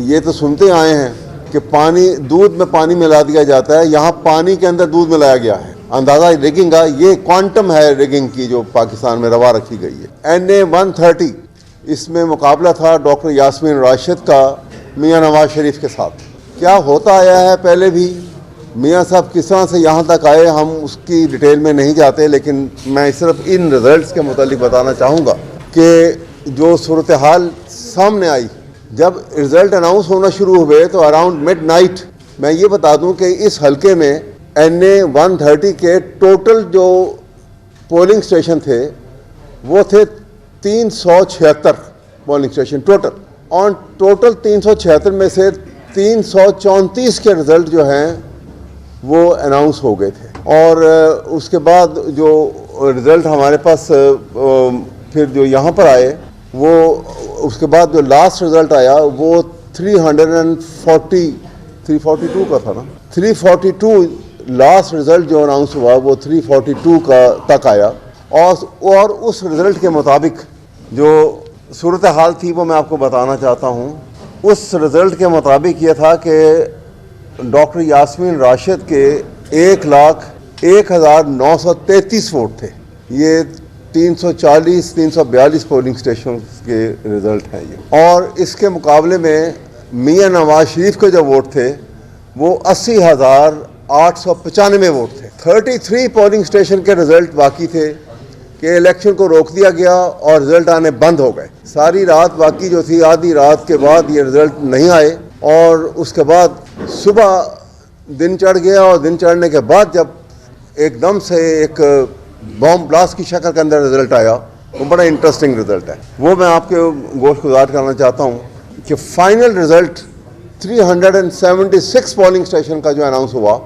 ये तो सुनते आए हैं कि पानी, दूध में पानी मिला दिया जाता है, यहाँ पानी के अंदर दूध मिलाया गया है। अंदाज़ा रिगिंग का, ये क्वांटम है रिगिंग की जो पाकिस्तान में रवा रखी गई है। NA 130 इसमें मुकाबला था डॉक्टर यास्मीन राशिद का मियाँ नवाज शरीफ के साथ। क्या होता आया है पहले भी, मियाँ साहब किस तरह से यहाँ तक आए हम उसकी डिटेल में नहीं जाते, लेकिन मैं सिर्फ इन रिज़ल्ट्स के मुतालिक बताना चाहूँगा कि जो सूरत हाल सामने आई, जब रिज़ल्ट अनाउंस होना शुरू हुए तो अराउंड मिडनाइट, मैं ये बता दूं कि इस हलके में NA 130 के टोटल जो पोलिंग स्टेशन थे वो थे 376 पोलिंग स्टेशन टोटल। और टोटल 376 में से 334 के रिज़ल्ट जो हैं वो अनाउंस हो गए थे। और उसके बाद जो रिज़ल्ट हमारे पास फिर जो यहाँ पर आए, वो उसके बाद जो लास्ट रिज़ल्ट आया वो 342 का था ना, 342 लास्ट रिज़ल्ट जो अनाउंस हुआ वो 342 का तक आया। और उस रिज़ल्ट के मुताबिक जो सूरत हाल थी वो मैं आपको बताना चाहता हूँ। उस रिज़ल्ट के मुताबिक ये था कि डॉक्टर यास्मीन राशिद के 1,01,933 वोट थे। ये 342 पोलिंग स्टेशन के रिज़ल्ट हैं ये। और इसके मुकाबले में मियाँ नवाज शरीफ के जो वोट थे वो 80,895 वोट थे। 33 पोलिंग स्टेशन के रिज़ल्ट बाकी थे कि इलेक्शन को रोक दिया गया और रिज़ल्ट आने बंद हो गए। सारी रात बाकी जो थी, आधी रात के बाद ये रिज़ल्ट नहीं आए और उसके बाद सुबह दिन चढ़ गया। और दिन चढ़ने के बाद जब एकदम से एक बॉम्ब ब्लास्ट की शक्ल के अंदर रिज़ल्ट आया, वो बड़ा इंटरेस्टिंग रिज़ल्ट है। वो मैं आपके गोश गुजार करना चाहता हूँ कि फाइनल रिज़ल्ट 376 पोलिंग स्टेशन का जो अनाउंस हुआ,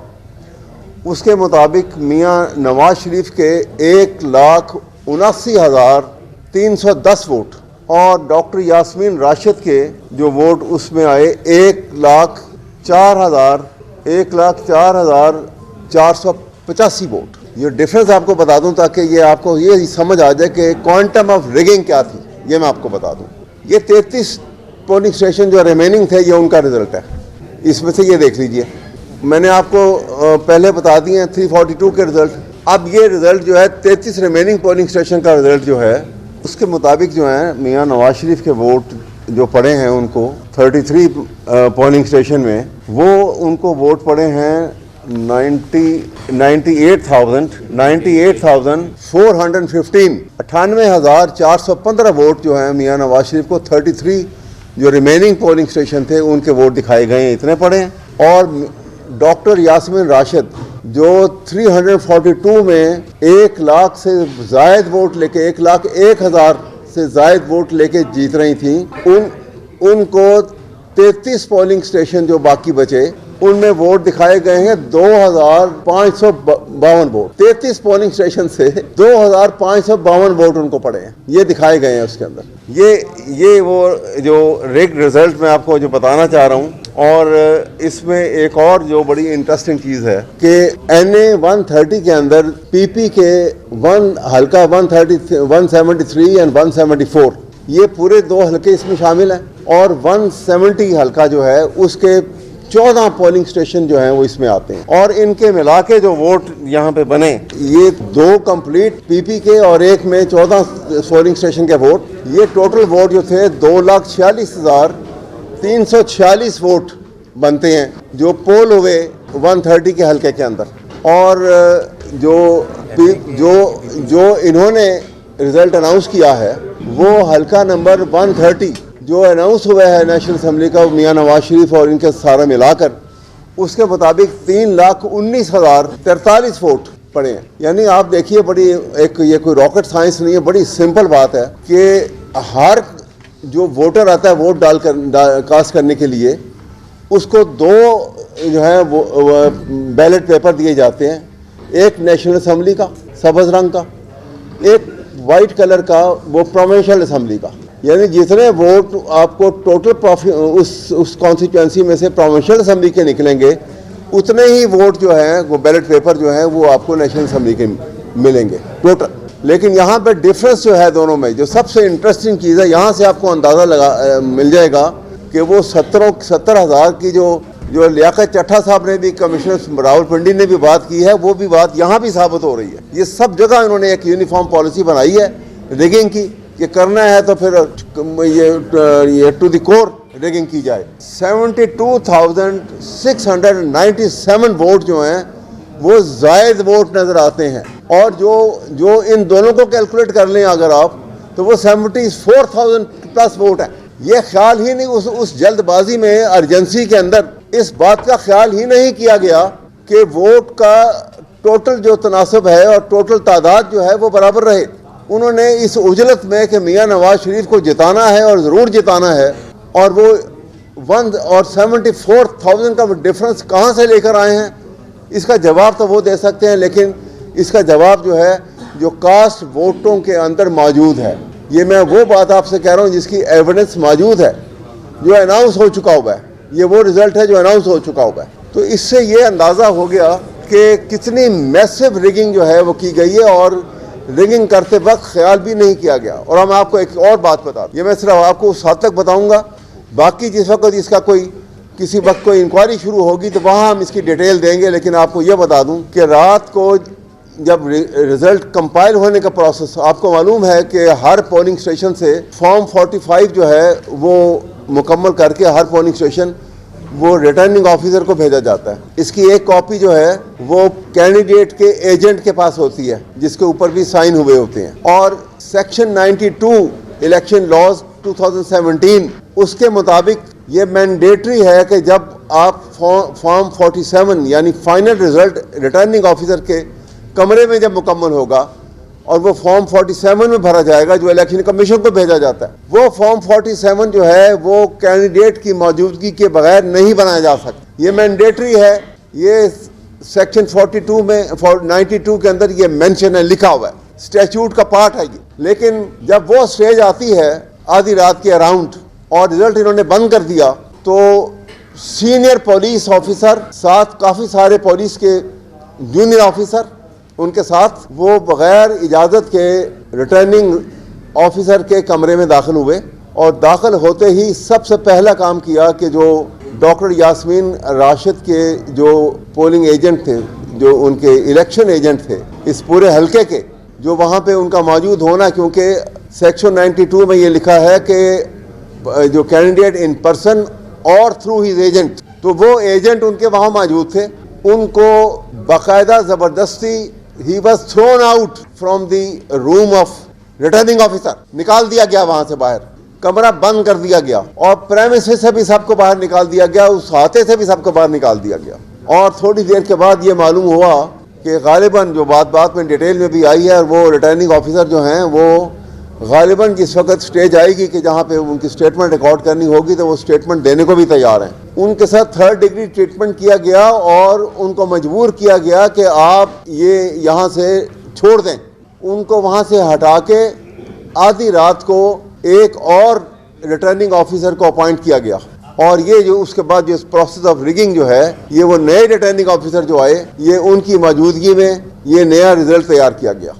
उसके मुताबिक मियाँ नवाज शरीफ के 1,79,310 वोट और डॉक्टर यास्मीन राशिद के जो वोट उसमें आए 1,04,485 वोट। ये डिफरेंस आपको बता दूं ताकि ये आपको ये समझ आ जाए कि क्वांटम ऑफ रिगिंग क्या थी। ये मैं आपको बता दूं, ये 33 पोलिंग स्टेशन जो रिमेनिंग थे ये उनका रिजल्ट है। इसमें से ये देख लीजिए, मैंने आपको पहले बता दिए हैं 342 के रिजल्ट। अब ये रिजल्ट जो है 33 रिमेनिंग पोलिंग स्टेशन का रिजल्ट जो है उसके मुताबिक जो है मियाँ नवाज शरीफ के वोट जो पड़े हैं उनको 33 पोलिंग स्टेशन में, वो उनको वोट पड़े हैं 98,415 98,415 वोट जो हैं मियाँ नवाज शरीफ को 33 जो रिमेनिंग पोलिंग स्टेशन थे उनके वोट दिखाए गए हैं, इतने पड़े हैं। और डॉक्टर यास्मीन राशिद जो 342 में 1 लाख से ज़ायद वोट लेके 1,01,000 से ज़ायद वोट लेके जीत रही थी, उनको 33 पोलिंग स्टेशन जो बाकी बचे उनमें वोट दिखाए गए हैं 2,552 वोट। 33 पोलिंग स्टेशन से 2,552 वोट उनको पड़े हैं, ये दिखाए गए हैं उसके अंदर। ये वो जो रिग्ड रिजल्ट मैं आपको जो बताना चाह रहा हूँ। और इसमें एक और जो बड़ी इंटरेस्टिंग चीज़ है कि NA 130 के अंदर PP के हल्का 173 एंड 174 ये पूरे 2 हल्के इसमें शामिल हैं। और 170 हल्का जो है उसके 14 पोलिंग स्टेशन जो हैं वो इसमें आते हैं। और इनके मिला के जो वोट यहाँ पे बने, ये 2 कंप्लीट PP के और एक में 14 पोलिंग स्टेशन के वोट, ये टोटल वोट जो थे 2,46,346 वोट बनते हैं जो पोल हुए 130 के हल्के के अंदर। और जो इन्होंने रिजल्ट अनाउंस किया है वो हल्का नंबर 130 जो अनाउंस हुआ है नेशनल असम्बली का मियाँ नवाज शरीफ और इनके सारा मिलाकर, उसके मुताबिक 3,19,043 वोट पड़े हैं। यानी आप देखिए, बड़ी ये कोई रॉकेट साइंस नहीं है, बड़ी सिंपल बात है कि हर जो वोटर आता है वोट कास्ट करने के लिए, उसको 2 जो है वो बैलेट पेपर दिए जाते हैं, एक नेशनल असम्बली का सब्ज़ रंग का, एक वाइट कलर का वो प्रोविंशियल असम्बली का। यानी जितने वोट आपको टोटल उस कॉन्स्टिट्यूंसी में से प्रोविंशियल असम्बली के निकलेंगे, उतने ही वोट जो हैं वो बैलेट पेपर जो हैं वो आपको नेशनल असम्बली के मिलेंगे टोटल। लेकिन यहाँ पे डिफरेंस जो है दोनों में, जो सबसे इंटरेस्टिंग चीज़ है, यहाँ से आपको अंदाज़ा मिल जाएगा कि वो 70,000 की जो लियाकत चट्टा साहब ने भी, कमिश्नर रावलपिंडी ने भी बात की है, वो भी बात यहाँ भी साबित हो रही है। ये सब जगह इन्होंने एक यूनिफॉर्म पॉलिसी बनाई है रिगिंग की, कि करना है तो फिर ये टू द कोर रिगिंग की जाए। 72,697 वोट जो हैं वो जायद वोट नजर आते हैं, और जो इन दोनों को कैलकुलेट कर लें अगर आप, तो वो 74,000 प्लस वोट है। ये ख्याल ही नहीं, उस जल्दबाजी में, अर्जेंसी के अंदर इस बात का ख्याल ही नहीं किया गया कि वोट का टोटल जो तनासब है और टोटल तादाद जो है वो बराबर रहे। उन्होंने इस उजलत में कि मियाँ नवाज शरीफ को जिताना है और ज़रूर जिताना है, और वो 74,000 का डिफरेंस कहाँ से लेकर आए हैं, इसका जवाब तो वो दे सकते हैं, लेकिन इसका जवाब जो है जो कास्ट वोटों के अंदर मौजूद है। ये मैं वो बात आपसे कह रहा हूँ जिसकी एविडेंस मौजूद है, जो अनाउंस हो चुका हुआ है। ये वो रिजल्ट है जो अनाउंस हो चुका हुआ है। तो इससे ये अंदाज़ा हो गया कि कितनी मैसिव रिगिंग जो है वो की गई है, और रिगिंग करते वक्त ख्याल भी नहीं किया गया। और हम आपको एक और बात बता दूँ, ये मैं सिर्फ आपको उस हद तक बताऊँगा, बाकी जिस वक्त इसका किसी वक्त कोई इंक्वायरी शुरू होगी तो वहाँ हम इसकी डिटेल देंगे। लेकिन आपको ये बता दूँ कि रात को जब रिज़ल्ट कंपाइल होने का प्रोसेस, आपको मालूम है कि हर पोलिंग स्टेशन से फॉर्म 45 जो है वो मुकम्मल करके हर पोलिंग स्टेशन वो रिटर्निंग ऑफिसर को भेजा जाता है। इसकी एक कॉपी जो है वो कैंडिडेट के एजेंट के पास होती है, जिसके ऊपर भी साइन हुए होते हैं। और सेक्शन 92 इलेक्शन लॉज 2017 उसके मुताबिक ये मैंडेटरी है कि जब आप फॉर्म 47 यानी फाइनल रिजल्ट रिटर्निंग ऑफिसर के कमरे में जब मुकम्मल होगा और वो फॉर्म 47 में भरा जाएगा जो इलेक्शन कमीशन को भेजा जाता है, वो फॉर्म 47 जो है वो कैंडिडेट की मौजूदगी के बगैर नहीं बनाया जा सकता। ये मैंडेटरी है, ये सेक्शन 42 में 92 के अंदर ये मेंशन है, लिखा हुआ है, स्टैट्यूट का पार्ट है ये। लेकिन जब वो स्टेज आती है आधी रात के अराउंड और रिजल्ट इन्होंने बंद कर दिया, तो सीनियर पुलिस ऑफिसर साथ काफ़ी सारे पुलिस के जूनियर ऑफिसर उनके साथ वो बग़ैर इजाज़त के रिटर्निंग ऑफिसर के कमरे में दाखिल हुए। और दाखिल होते ही सबसे पहला काम किया कि जो डॉक्टर यास्मीन राशिद के जो पोलिंग एजेंट थे, जो उनके इलेक्शन एजेंट थे इस पूरे हलके के, जो वहाँ पे उनका मौजूद होना, क्योंकि सेक्शन 92 में ये लिखा है कि जो कैंडिडेट इन पर्सन और थ्रू हिज एजेंट, तो वो एजेंट उनके वहाँ मौजूद थे। उनको बाकायदा ज़बरदस्ती he was thrown out from the room of returning officer, निकाल दिया गया वहाँ से बाहर, कमरा बंद कर दिया गया और प्रेमिसेस से भी सबको बाहर निकाल दिया गया, उस हाथे से भी सबको बाहर निकाल दिया गया। और थोड़ी देर के बाद ये मालूम हुआ कि गालिबन जो बात में डिटेल में भी आई है, और वो रिटर्निंग ऑफिसर जो हैं वो गालिबन जिस वक्त स्टेज आएगी कि जहाँ पे उनकी स्टेटमेंट रिकॉर्ड करनी होगी तो वो स्टेटमेंट देने को भी तैयार हैं। उनके साथ 3rd डिग्री ट्रीटमेंट किया गया और उनको मजबूर किया गया कि आप ये यहाँ से छोड़ दें। उनको वहाँ से हटा के आधी रात को एक और रिटर्निंग ऑफिसर को अपॉइंट किया गया, और ये जो उसके बाद जो प्रोसेस ऑफ रिगिंग जो है, ये वो नए रिटर्निंग ऑफिसर जो आए, ये उनकी मौजूदगी में ये नया रिजल्ट तैयार किया गया।